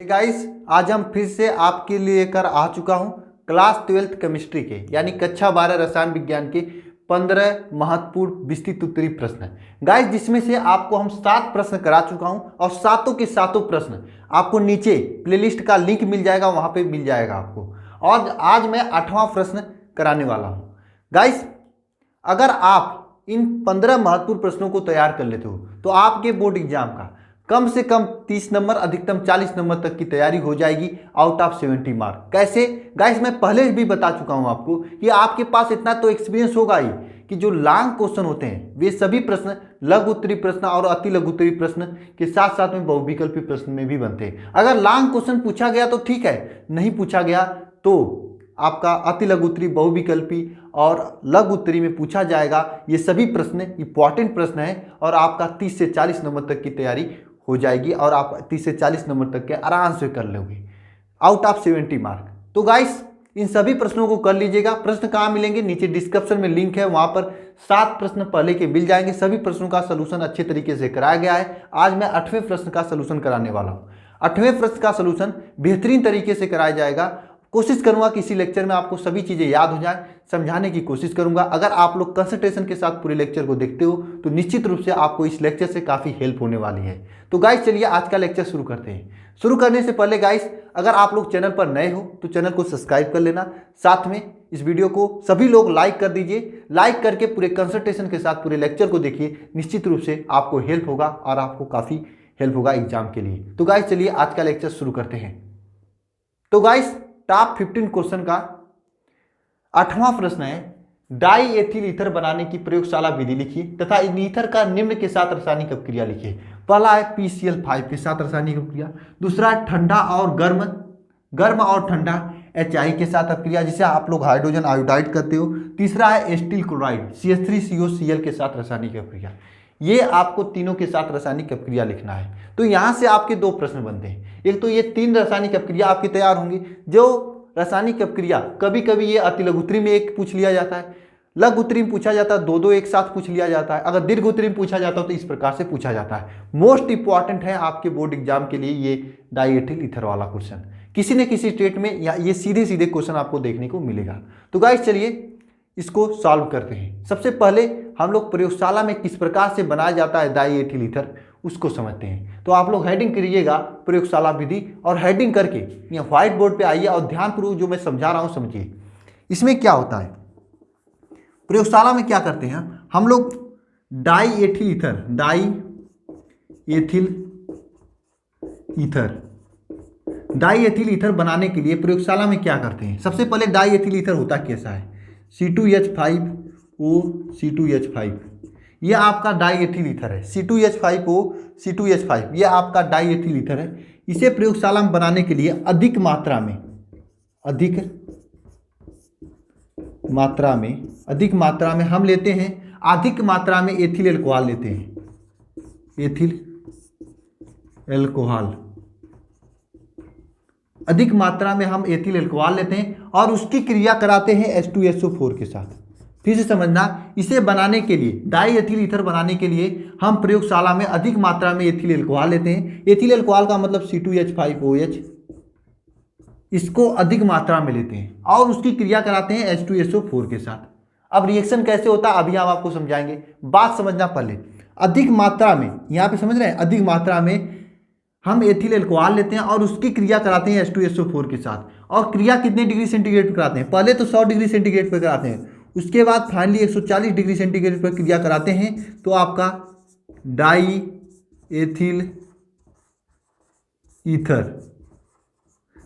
Guys, आज हम फिर से आपके लिए लेकर आ चुका हूं क्लास 12th केमिस्ट्री के यानी कक्षा 12 रसायन विज्ञान के 15 महत्वपूर्ण विस्तृत उत्तरीय प्रश्न। गाइस, जिसमें से आपको हम 7 प्रश्न करा चुका हूं और सातों के सातों प्रश्न आपको नीचे प्लेलिस्ट का लिंक मिल जाएगा, वहां पे मिल जाएगा आपको। और आज मैं 8वां प्रश्न कराने वाला हूं। गाइस, अगर आप इन 15 महत्वपूर्ण प्रश्नों को तैयार कर लेते हो तो आपके बोर्ड एग्जाम का कम से कम 30 नंबर अधिकतम 40 नंबर तक की तैयारी हो जाएगी आउट ऑफ 70 मार्क। कैसे? गाइस, मैं पहले भी बता चुका हूं आपको कि आपके पास इतना तो एक्सपीरियंस होगा ही कि जो लॉन्ग क्वेश्चन होते हैं वे सभी प्रश्न लघु उत्तरीय प्रश्न और अति लघु उत्तरीय प्रश्न के साथ साथ में बहुविकल्पी प्रश्न में भी बनते हैं। अगर लॉन्ग क्वेश्चन पूछा गया तो ठीक है, नहीं पूछा गया तो आपका अति लघु उत्तरीय बहुविकल्पी और लघु उत्तरीय में पूछा जाएगा। ये सभी प्रश्न इंपॉर्टेंट प्रश्न हैं और आपका 30 से 40 नंबर तक की तैयारी हो जाएगी और आप 30 से 40 नंबर तक के आराम से कर लोगे आउट ऑफ 70 मार्क। तो गाइस, इन सभी प्रश्नों को कर लीजिएगा। प्रश्न कहाँ मिलेंगे? नीचे डिस्क्रिप्शन में लिंक है, वहां पर 7 प्रश्न पहले के मिल जाएंगे। सभी प्रश्नों का सलूशन अच्छे तरीके से कराया गया है। आज मैं 8वें प्रश्न का सलूशन कराने वाला हूँ। 8वें प्रश्न का सलूशन बेहतरीन तरीके से कराया जाएगा। कोशिश करूंगा कि इसी लेक्चर में आपको सभी चीजें याद हो जाए, समझाने की कोशिश करूंगा। अगर आप लोग कंसंट्रेशन के साथ पूरे लेक्चर को देखते हो तो निश्चित रूप से आपको इस लेक्चर से काफी हेल्प होने वाली है। तो गाइस, चलिए आज का लेक्चर शुरू करते हैं। शुरू करने से पहले गाइस, अगर आप लोग चैनल पर नए हो तो चैनल को सब्सक्राइब कर लेना। साथ में इस वीडियो को सभी लोग लाइक कर दीजिए। लाइक करके पूरे कंसंट्रेशन के साथ पूरे लेक्चर को देखिए। निश्चित रूप से आपको हेल्प होगा और आपको काफी हेल्प होगा एग्जाम के लिए। तो गाइस, चलिए आज का लेक्चर शुरू करते हैं। तो गाइस, टॉप 15 क्वेश्चन का 8वां प्रश्न है, डाई एथिल ईथर बनाने की प्रयोगशाला विधि लिखिए तथा इन ईथर का निम्न के साथ रासायनिक अपक्रिया लिखिए। पहला है PCl5 के साथ रासायनिक अपक्रिया। दूसरा है ठंडा और गर्म और ठंडा HI के साथ अपक्रिया जिसे आप लोग हाइड्रोजन आयोडाइड करते हो। तीसरा है एस्टिल क्लोराइड CH3COCl के साथ रासायनिक अपक्रिया। ये आपको तीनों के साथ रासायनिक अपक्रिया लिखना है। तो यहां से आपके 2 प्रश्न बनते हैं। एक तो ये 3 रासायनिक अपक्रिया आपकी तैयार होंगी। जो रासायनिक अपक्रिया कभी कभी ये अति लघु उत्तरीय में एक पूछ लिया जाता है, लघु उत्तरीय में पूछा जाता है, 2 एक साथ पूछ लिया जाता है। अगर दीर्घ उत्तरीय में पूछा जाता है तो इस प्रकार से पूछा जाता है। मोस्ट इंपॉर्टेंट है आपके बोर्ड एग्जाम के लिए ये डाई एथिल ईथर वाला क्वेश्चन। किसी न किसी स्टेट में या ये सीधे सीधे क्वेश्चन आपको देखने को मिलेगा। तो गाइस, चलिए इसको सॉल्व करते हैं। सबसे पहले हम लोग प्रयोगशाला में किस प्रकार से बनाया जाता है डाई एथिल ईथर उसको समझते हैं। तो आप लोग हेडिंग करिएगा प्रयोगशाला विधि और हेडिंग करके यहाँ व्हाइट बोर्ड पे आइए और ध्यानपूर्वक जो मैं समझा रहा हूँ समझिए। इसमें क्या होता है, प्रयोगशाला में क्या करते हैं हम लोग, डाई एथिल ईथर बनाने के लिए प्रयोगशाला में क्या करते हैं। सबसे पहले डाई एथिल ईथर होता कैसा है, C2H5O C2H5, ये आपका डाई एथिल ईथर है। C2H5O C2H5 ये आपका डाई एथिल ईथर है। इसे प्रयोगशाला में बनाने के लिए अधिक मात्रा में हम लेते हैं, अधिक मात्रा में एथिल एल्कोहल लेते हैं, एथिल एल्कोहल। अधिक मात्रा में हम एथिल एल्कोहल लेते हैं और उसकी क्रिया कराते हैं H2SO4 के साथ। फिर से समझना, इसे बनाने के लिए डाई एथिल ईथर बनाने के लिए हम प्रयोगशाला में अधिक मात्रा में एथिल एल्कोहल लेते हैं। एथिल एल्कोहल का मतलब C2H5OH, इसको अधिक मात्रा में लेते हैं और उसकी क्रिया कराते हैं H2SO4 के साथ। अब रिएक्शन कैसे होता है अभी हम आपको समझाएंगे। बात समझना पहले, अधिक मात्रा में, यहाँ पे समझ रहे हैं, अधिक मात्रा में हम एथिल एल्कोहल लेते हैं और उसकी क्रिया कराते हैं H2SO4 के साथ। और क्रिया कितने डिग्री सेंटीग्रेड पर कराते हैं? पहले तो 100 डिग्री सेंटीग्रेड पर कराते हैं, उसके बाद फाइनली 140 डिग्री सेंटीग्रेड पर क्रिया कराते हैं। तो आपका डाई एथिल ईथर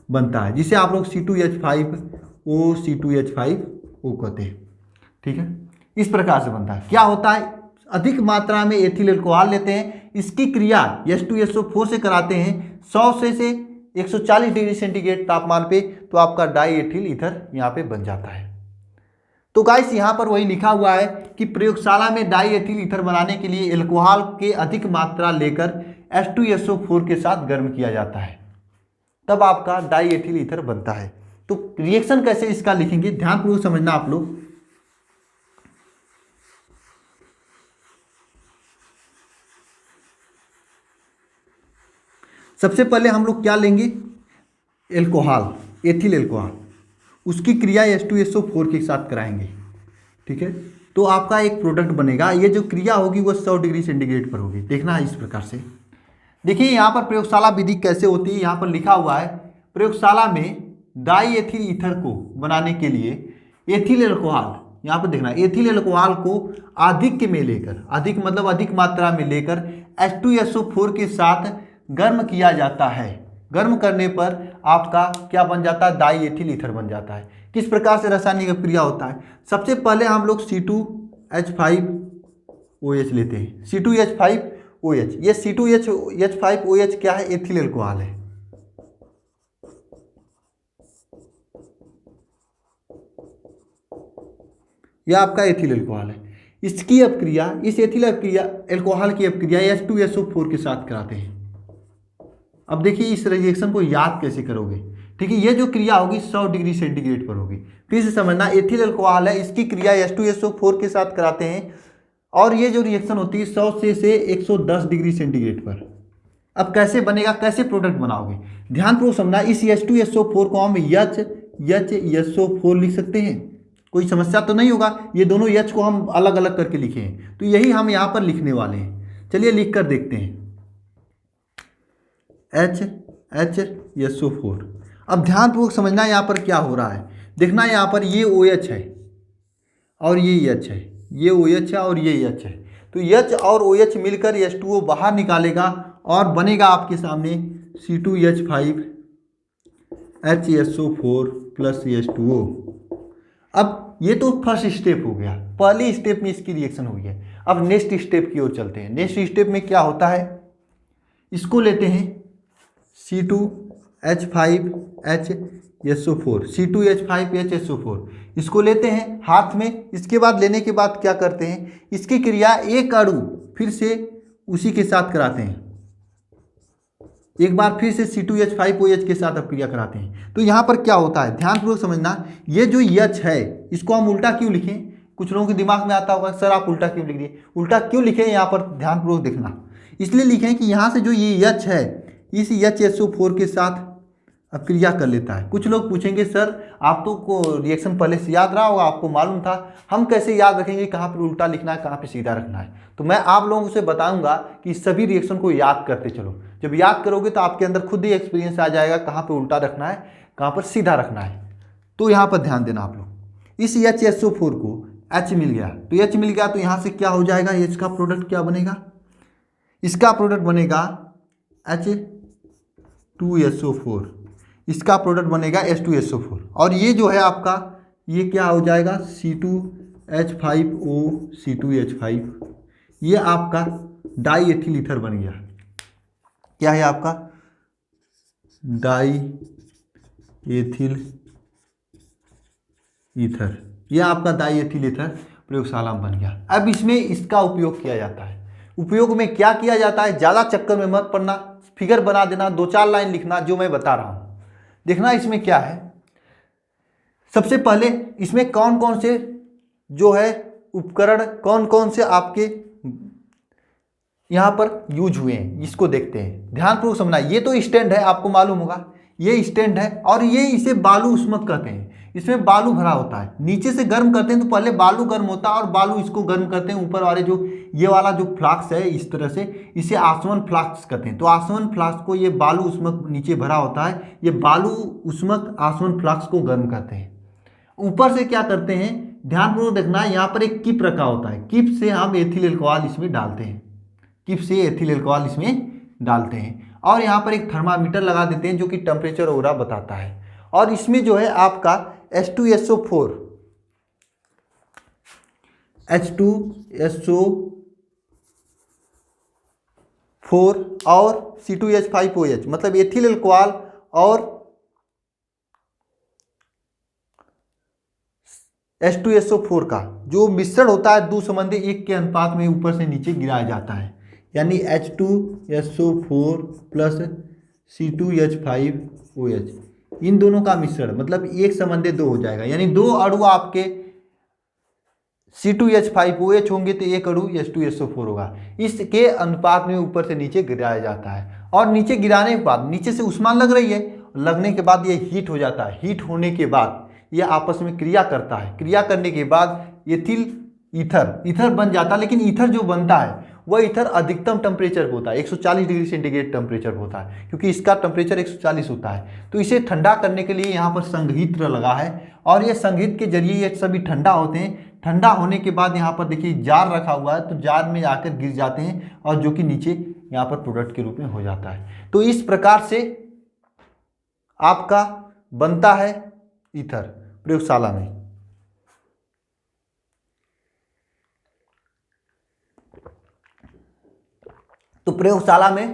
बनता है जिसे आप लोग C2H5O C2H5O कहते हैं। ठीक है, इस प्रकार से बनता है। क्या होता है, अधिक मात्रा में एथिल एल्कोहल लेते हैं, इसकी क्रिया H2SO4 से कराते हैं 100 से 140 डिग्री सेंटीग्रेड तापमान पे, तो आपका डाई एथिल ईथर यहाँ पे बन जाता है। तो गाइस, यहाँ पर वही लिखा हुआ है कि प्रयोगशाला में डाई एथिल ईथर बनाने के लिए एल्कोहल के अधिक मात्रा लेकर H2SO4 के साथ गर्म किया जाता है, तब आपका डाई एथिल ईथर बनता है। तो रिएक्शन कैसे इसका लिखेंगे, ध्यानपूर्वक समझना आप लोग। सबसे पहले हम लोग क्या लेंगे, एल्कोहल, एथिल एल्कोहल, उसकी क्रिया H2SO4 के साथ कराएंगे। ठीक है, तो आपका एक प्रोडक्ट बनेगा। ये जो क्रिया होगी वो 100 डिग्री सेंटीग्रेड पर होगी। देखना है इस प्रकार से। देखिए यहाँ पर प्रयोगशाला विधि कैसे होती है, यहाँ पर लिखा हुआ है प्रयोगशाला में डाई एथिल ईथर को बनाने के लिए एथिल एल्कोहल, यहाँ पर देखना एथिल एल्कोहल को अधिक में लेकर, अधिक मतलब अधिक मात्रा में लेकर H2SO4 के साथ गर्म किया जाता है। गर्म करने पर आपका क्या बन जाता है, डाई एथिल ईथर बन जाता है। किस प्रकार से रासायनिक अभिक्रिया होता है, सबसे पहले हम लोग C2H5OH लेते हैं, C2H5OH। ये C2H5OH क्या है, एथिल एल्कोहल है। यह आपका एथिल एल्कोहल है। इसकी अपक्रिया, इस एथिल एल्कोहल की अपक्रिया H2SO4 के साथ कराते हैं। अब देखिए इस रिएक्शन को याद कैसे करोगे। ठीक है, ये जो क्रिया होगी 100 डिग्री सेंटीग्रेड पर होगी। फिर से समझना, एथिल एल्कोहल है, इसकी क्रिया H2SO4 के साथ कराते हैं और ये जो रिएक्शन होती है 100 से 110 डिग्री सेंटीग्रेड पर। अब कैसे बनेगा, कैसे प्रोडक्ट बनाओगे, ध्यानपूर्वक समझना। इस H2SO4 को हम HSO4 लिख सकते हैं, कोई समस्या तो नहीं होगा। ये दोनों H को हम अलग अलग करके लिखे हैं, तो यही हम यहाँ पर लिखने वाले हैं। चलिए लिख कर देखते हैं, HSO4। अब ध्यानपूर्वक समझना यहाँ पर क्या हो रहा है। देखना यहाँ पर ये OH है और ये H है, ये OH है और ये H है। तो H और OH मिलकर H2O बाहर निकालेगा और बनेगा आपके सामने C2H5HSO4 प्लस H2O। अब ये तो फर्स्ट स्टेप हो गया, पहली स्टेप में इसकी रिएक्शन हुई है। अब नेक्स्ट स्टेप की ओर चलते हैं। नेक्स्ट स्टेप में क्या होता है, इसको लेते हैं C2H5HSO4, C2H5HSO4 इसको लेते हैं हाथ में। इसके बाद लेने के बाद क्या करते हैं, इसकी क्रिया एक अणु फिर से उसी के साथ कराते हैं, एक बार फिर से C2H5OH के साथ अपक्रिया कराते हैं। तो यहाँ पर क्या होता है, ध्यानपूर्वक समझना। ये जो H है इसको हम उल्टा क्यों लिखें, कुछ लोगों के दिमाग में आता होगा सर आप उल्टा क्यों लिख दिए। उल्टा क्यों लिखें, यहाँ पर ध्यानपूर्वक देखना। इसलिए लिखें कि यहाँ से जो ये H है इस HSO4 के साथ अपक्रिया कर लेता है। कुछ लोग पूछेंगे सर आप तो को रिएक्शन पहले से याद रहा होगा, आपको मालूम था, हम कैसे याद रखेंगे कहाँ पर उल्टा लिखना है कहाँ पर सीधा रखना है। तो मैं आप लोगों से बताऊंगा कि सभी रिएक्शन को याद करते चलो। जब याद करोगे तो आपके अंदर खुद ही एक्सपीरियंस आ जाएगा कहाँ पर उल्टा रखना है कहाँ पर सीधा रखना है। तो यहाँ पर ध्यान देना आप लोग। इस HSO4 को H मिल गया, तो H मिल गया तो यहाँ से क्या हो जाएगा, H का प्रोडक्ट क्या बनेगा, इसका प्रोडक्ट बनेगा H2SO4, इसका प्रोडक्ट बनेगा H2SO4 और ये जो है आपका ये क्या हो जाएगा C2H5O C2H5, ये आपका डाई एथिल ईथर बन गया। क्या है आपका डाई एथिल ईथर, ये आपका डाई एथिल ईथर प्रयोगशाला में बन गया। अब इसमें इसका उपयोग किया जाता है। उपयोग में क्या किया जाता है, ज़्यादा चक्कर में मत पड़ना, फिगर बना देना, 2-4 लाइन लिखना जो मैं बता रहा हूँ। देखना इसमें क्या है, सबसे पहले इसमें कौन कौन से जो है उपकरण, कौन कौन से आपके यहाँ पर यूज हुए हैं इसको देखते हैं। ध्यानपूर्वक समझना। ये तो स्टैंड है, आपको मालूम होगा ये स्टैंड है और ये इसे बालू उष्मक कहते हैं। इसमें बालू भरा होता है, नीचे से गर्म करते हैं तो पहले बालू गर्म होता है और बालू इसको गर्म करते हैं। ऊपर वाले जो ये वाला जो फ्लास्क है इस तरह से इसे आसवन फ्लास्क कहते हैं। तो आसवन फ्लास्क को ये बालू उष्मक नीचे भरा होता है, ये बालू उष्मक आसवन फ्लास्क को गर्म करते हैं। ऊपर से क्या करते हैं, ध्यानपूर्वक देखना, यहाँ पर एक किप रखा होता है, किप से हम एथिल एल्कोहल इसमें डालते हैं, किप से एथिल एल्कोहल इसमें डालते हैं और यहाँ पर एक थर्मामीटर लगा देते हैं जो कि टेम्परेचर वगैरह बताता है। और इसमें जो है आपका H2SO4 और C2H5OH मतलब एथिल एल्कोहल और H2SO4 का जो मिश्रण होता है 2:1 के अनुपात में ऊपर से नीचे गिराया जाता है, यानी H2SO4 प्लस C2H5OH इन दोनों का मिश्रण मतलब 1:2 हो जाएगा। यानी 2 अणु आपके C2H5OH होंगे तो 1 अणु H2SO4 होगा। इसके अनुपात में ऊपर से नीचे गिराया जाता है और नीचे गिराने के बाद नीचे से उष्मा लग रही है, लगने के बाद ये हीट हो जाता है। हीट होने के बाद ये आपस में क्रिया करता है। क्रिया करने के बाद एथिल ईथर बन जाता है। लेकिन ईथर जो बनता है वह ईथर अधिकतम टेम्परेचर होता है 140 डिग्री सेंटीग्रेड टेम्परेचर होता है, क्योंकि इसका टेम्परेचर 140 होता है। तो इसे ठंडा करने के लिए यहाँ पर संघित्र लगा है और ये संघित्र के जरिए ये सभी ठंडा होते हैं। ठंडा होने के बाद यहाँ पर देखिए जार रखा हुआ है, तो जार में आकर गिर जाते हैं और जो कि नीचे यहाँ पर प्रोडक्ट के रूप में हो जाता है। तो इस प्रकार से आपका बनता है ईथर प्रयोगशाला में। तो प्रयोगशाला में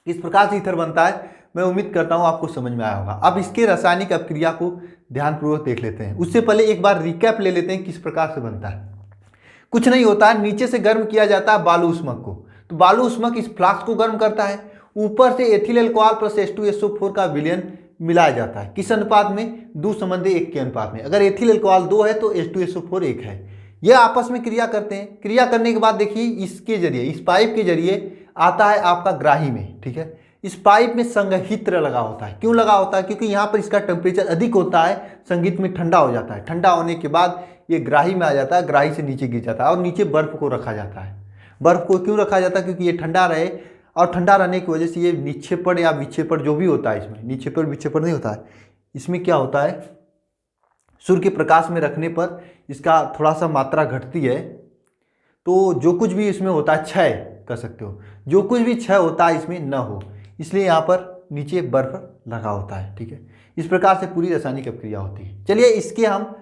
किस प्रकार से ईथर बनता है मैं उम्मीद करता हूं आपको समझ में आया होगा। अब इसके रासायनिक अभिक्रिया को ध्यानपूर्वक देख लेते हैं। उससे पहले एक बार रिकैप ले लेते हैं किस प्रकार से बनता है। कुछ नहीं होता है, नीचे से गर्म किया जाता है बालू उष्मक को, तो बालू उष्मक इस फ्लास्क को गर्म करता है। ऊपर से एथिल अल्कोहल प्लस H2SO4 का विलयन मिलाया जाता है। किस अनुपात में? 2 संबंधी 1 के अनुपात में। अगर एथिल अल्कोहल 2 है तो H2SO4 1 है। ये आपस में क्रिया करते हैं। क्रिया करने के बाद देखिए इसके जरिए, इस पाइप के जरिए आता है आपका ग्राही में। ठीक है, इस पाइप में संघित्र लगा होता है। क्यों लगा होता है? क्योंकि यहाँ पर इसका टेम्परेचर अधिक होता है, संघित्र में ठंडा हो जाता है। ठंडा होने के बाद ये ग्राही में आ जाता है, ग्राही से नीचे गिर जाता है और नीचे बर्फ को रखा जाता है। बर्फ को क्यों रखा जाता है? क्योंकि ये ठंडा रहे और ठंडा रहने की वजह से ये निक्षेपण या विक्षेपण जो भी होता है, इसमें निक्षेपण विक्षेपण नहीं होता है। इसमें क्या होता है, सूर्य के प्रकाश में रखने पर इसका थोड़ा सा मात्रा घटती है, तो जो कुछ भी इसमें होता है क्षय कर सकते हो, जो कुछ भी क्षय होता है इसमें न हो, इसलिए यहाँ पर नीचे बर्फ लगा होता है। ठीक है, इस प्रकार से पूरी रासायनिक अभिक्रिया होती है। चलिए इसके हम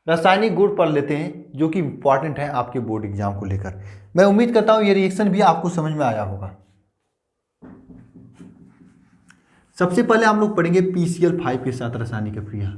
रासायनिक गुण पढ़ लेते हैं जो कि इंपॉर्टेंट है आपके बोर्ड एग्जाम को लेकर। मैं उम्मीद करता हूँ ये रिएक्शन भी आपको समझ में आया होगा। सबसे पहले हम लोग पढ़ेंगे PCl5 के साथ रासायनिक अभिक्रिया।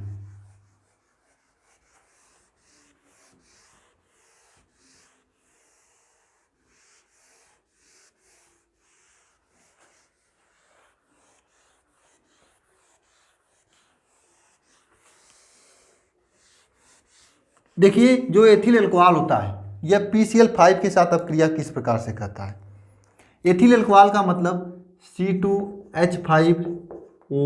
देखिए जो एथिल अल्कोहल होता है यह PCl5 के साथ अभिक्रिया किस प्रकार से करता है। एथिल अल्कोहल का मतलब C2H5O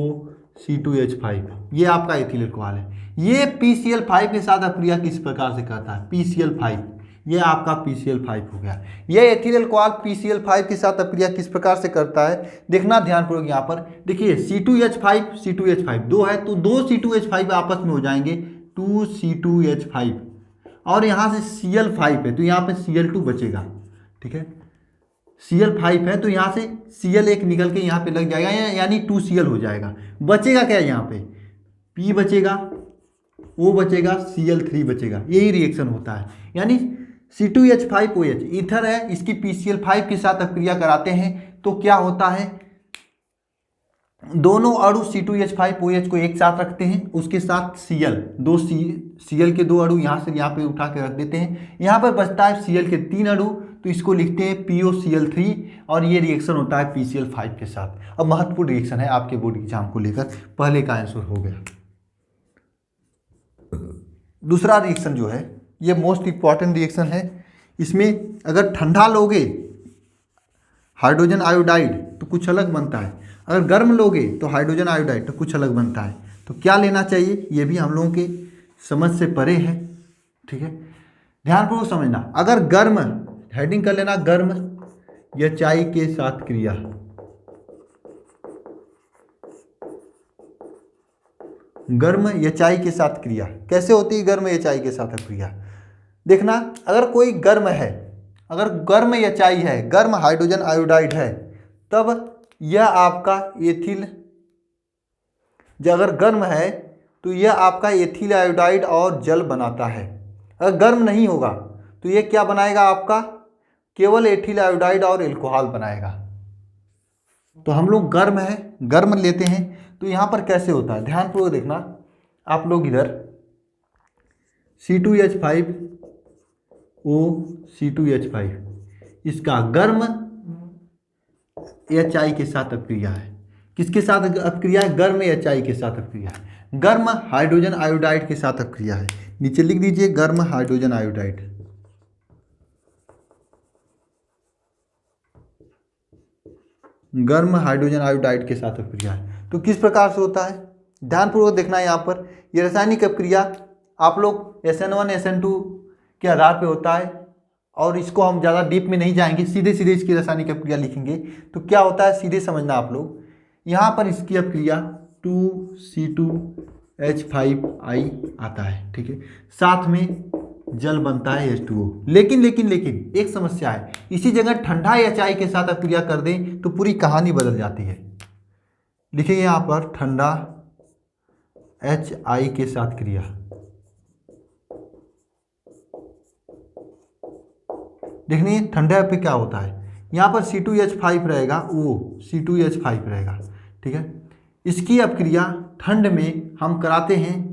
C2H5, ये आपका एथिल अल्कोहल है। ये PCl5 के साथ अभिक्रिया किस प्रकार से करता है? PCl5, ये आपका PCl5 हो गया। ये एथिल अल्कोहल PCl5 के साथ अभिक्रिया किस प्रकार से करता है देखना ध्यानपूर्वक। यहाँ पर देखिए C2H5 दो है, तो 2 C2H5 आपस में हो जाएंगे 2 C2H5 और यहाँ से Cl5 है तो यहाँ पे Cl2 बचेगा। ठीक है, Cl5 है तो यहाँ से Cl एक निकल के यहाँ पे लग जाएगा, यानी 2Cl हो जाएगा। बचेगा क्या यहाँ पे? P बचेगा, O बचेगा, Cl3 बचेगा। यही रिएक्शन होता है। यानी C2H5OH ईथर है, इसकी PCl5 के साथ अभिक्रिया कराते हैं तो क्या होता है, दोनों अणु C2H5OH को एक साथ रखते हैं, उसके साथ Cl, दो Cl के 2 अणु यहाँ से यहाँ पे उठा के रख देते हैं। यहाँ पर बचता है Cl के 3 अणु, तो इसको लिखते हैं POCl3 और ये रिएक्शन होता है PCl5 के साथ। अब महत्वपूर्ण रिएक्शन है आपके बोर्ड एग्जाम को लेकर, पहले का आंसर हो गया। दूसरा रिएक्शन जो है ये मोस्ट इंपॉर्टेंट रिएक्शन है। इसमें अगर ठंडा लोगे हाइड्रोजन आयोडाइड तो कुछ अलग बनता है, अगर गर्म लोगे तो हाइड्रोजन आयोडाइड तो कुछ अलग बनता है। तो क्या लेना चाहिए ये भी हम लोगों के समझ से परे है। ठीक है, ध्यानपूर्वक समझना। अगर गर्म, हेडिंग कर लेना, गर्म HI के साथ क्रिया, गर्म HI के साथ क्रिया कैसे होती है? गर्म HI के साथ क्रिया देखना, अगर कोई गर्म है, अगर गर्म HI है, गर्म हाइड्रोजन आयोडाइड है, तब यह आपका एथिल, जो अगर गर्म है तो यह आपका एथिल आयोडाइड और जल बनाता है। अगर गर्म नहीं होगा तो यह क्या बनाएगा? आपका केवल एथिल आयोडाइड और एल्कोहल बनाएगा। तो हम लोग गर्म है, गर्म लेते हैं तो यहाँ पर कैसे होता है ध्यानपूर्वक देखना। आप लोग इधर C2H5O C2H5 इसका गर्म HI के साथ अभिक्रिया है। किसके साथ अभिक्रिया है? गर्म HI के साथ अभिक्रिया है, गर्म हाइड्रोजन आयोडाइड के साथ अभिक्रिया है। नीचे लिख दीजिए गर्म हाइड्रोजन आयोडाइड। गर्म हाइड्रोजन आयोडाइड के साथ अपक्रिया है। तो किस प्रकार से होता है, ध्यानपूर्वक देखना है यहाँ पर। ये रासायनिक अपक्रिया आप लोग SN1 SN2 के आधार पे होता है, और इसको हम ज़्यादा डीप में नहीं जाएंगे, सीधे सीधे इसकी रासायनिक अपक्रिया लिखेंगे। तो क्या होता है सीधे समझना आप लोग। यहाँ पर इसकी अपक्रिया 2C2H5I आता है, ठीक है। साथ में जल बनता है H2O। लेकिन एक समस्या है, इसी जगह ठंडा HI के साथ अपक्रिया कर दें तो पूरी कहानी बदल जाती है। लिखिए यहाँ पर ठंडा HI के साथ क्रिया, देखिए ठंडा पे क्या होता है, यहाँ पर C2H5 रहेगा, वो C2H5 रहेगा, ठीक है। इसकी अपक्रिया ठंड में हम कराते हैं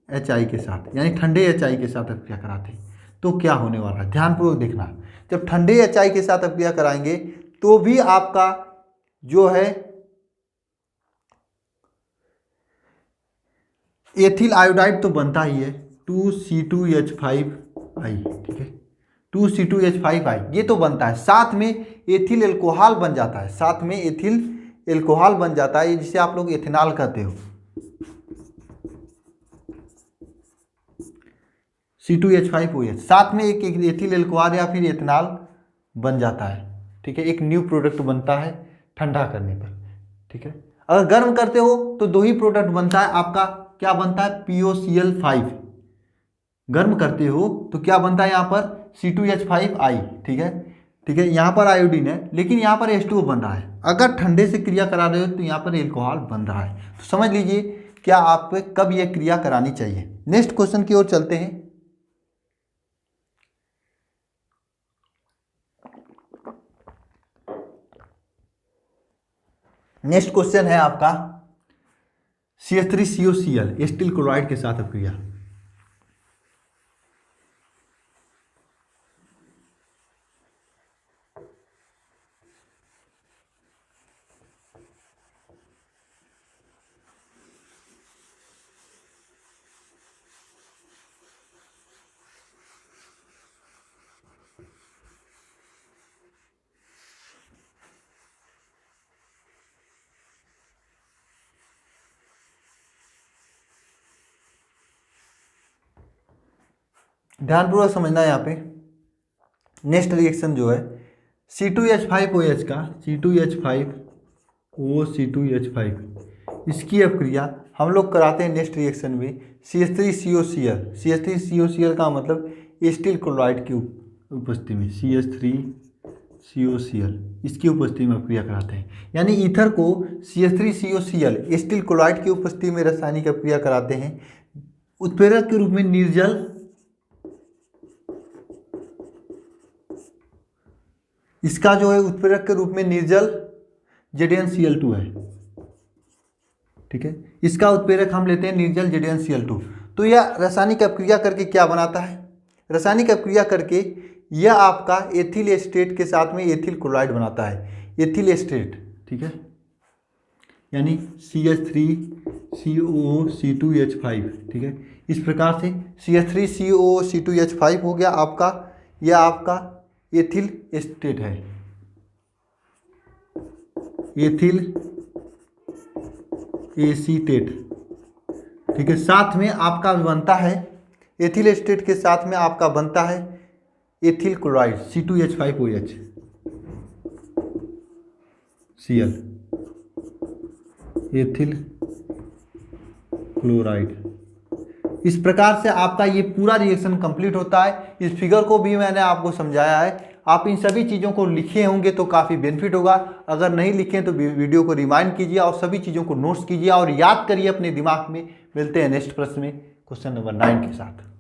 HI के साथ, यानी ठंडे HI के साथ अपक्रिया कराते हैं। तो क्या होने वाला है, ध्यानपूर्वक देखना। जब ठंडे HI के साथ अपक्रिया कराएंगे तो भी आपका जो है एथिल आयोडाइड तो बनता ही है, 2C2H5I, ठीक है, 2C2H5I ये तो बनता है। साथ में एथिल एल्कोहल बन जाता है, साथ में एथिल एल्कोहल बन जाता है, जिसे आप लोग एथेनॉल कहते हो, C2H5OH। साथ में एक एथिल एल्कोहल या फिर एथेनॉल बन जाता है, ठीक है। एक न्यू प्रोडक्ट बनता है ठंडा करने पर, ठीक है। अगर गर्म करते हो तो दो ही प्रोडक्ट बनता है आपका, क्या बनता है, POCl5। गर्म करते हो तो क्या बनता है यहाँ पर, C2H5I, ठीक है, ठीक है। यहाँ पर आयोडीन है, लेकिन यहाँ पर H2O बन रहा है। अगर ठंडे से क्रिया करा रहे हो तो यहाँ पर एल्कोहल बन रहा है। तो समझ लीजिए क्या आप कब यह क्रिया करानी चाहिए। नेक्स्ट क्वेश्चन की ओर चलते हैं। नेक्स्ट क्वेश्चन है आपका CH3COCl एसिटिल क्लोराइड के साथ अपक्रिया। ध्यानपूर्वक समझना है यहाँ पे। नेक्स्ट रिएक्शन जो है C2H5OH का C2H5O, इसकी अपक्रिया हम लोग कराते हैं नेक्स्ट रिएक्शन में CH3COCl। CH3COCl का मतलब एसिटिल क्लोराइड की उपस्थिति में, CH3COCl इसकी उपस्थिति में अपक्रिया कराते हैं। यानी ईथर को CH3COCl एसिटिल क्लोराइड की उपस्थिति में रासायनिक अपक्रिया कराते हैं। उत्प्रेरक के रूप में निर्जल इसका जो है उत्प्रेरक के रूप में निर्जल ZnCl2 है, ठीक है। इसका उत्प्रेरक हम लेते हैं निर्जल ZnCl2। तो यह रासायनिक अपक्रिया करके क्या बनाता है, रासायनिक अपक्रिया करके यह आपका एथिल एस्टेट के साथ में एथिल क्लोराइड बनाता है, एथिल एस्टेट, ठीक है। यानी CH3COO-C2H5, ठीक है। इस प्रकार से CH3COO-C2H5 हो गया आपका, यह आपका एथिल एस्टेट है, एथिल एसीटेट, ठीक है। साथ में आपका बनता है एथिल एस्टेट के साथ में आपका बनता है ethyl chloride C2H5OH Cl, ethyl chloride. इस प्रकार से आपका ये पूरा रिएक्शन कंप्लीट होता है। इस फिगर को भी मैंने आपको समझाया है। आप इन सभी चीज़ों को लिखे होंगे तो काफ़ी बेनिफिट होगा। अगर नहीं लिखें तो वीडियो को रिमाइंड कीजिए और सभी चीज़ों को नोट्स कीजिए और याद करिए अपने दिमाग में। मिलते हैं नेक्स्ट प्रश्न में क्वेश्चन नंबर 9 के साथ।